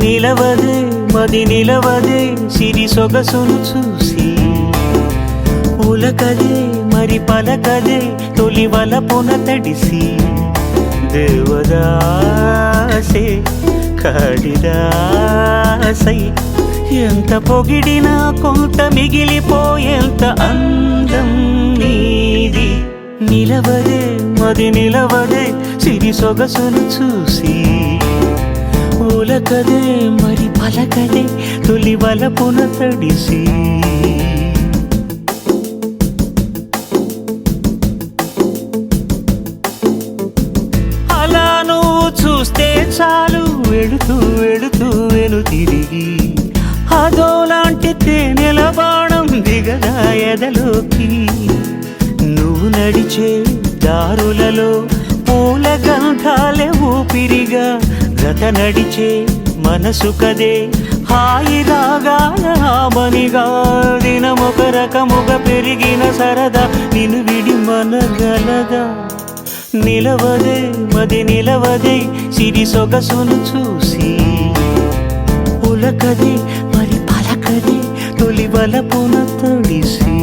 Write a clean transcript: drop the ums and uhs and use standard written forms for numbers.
నిలవదే మది నిలవదే సిరి సొగసును చూసి ఉలకదే మరి పలకదే తొలి వలపున తడిసి దేవదాసే కాళిదాసై ఎంత పొగిడినా కొంత మిగిలిపోయేంత అందం నీది నిలవదే మది నిలవదే సిరి సొగసును చూసి ఉలకదే మరి పలకదే తొలి వలపున తడిసి అలా నువ్వు చూస్తే చాలు వెళుతూ వెళుతూ వెను తిరిగి అదోలాంటి తేనెల బాణం దిగదా ఎదలోకి నువ్వు నడిచే దారులలో పూల గంధాలే ఊపిరిగా గత నడిచే మనసు కదే హాయి రాగాల ఆమనిగా దినమొక రకముగా పెరిగిన సరదా నిన్ను విడి మనగలదా నిలవదే మది నిలవదే సిరి సొగసును చూసి ఉలకదే మరి పలకదే తొలి వలపున తడిసి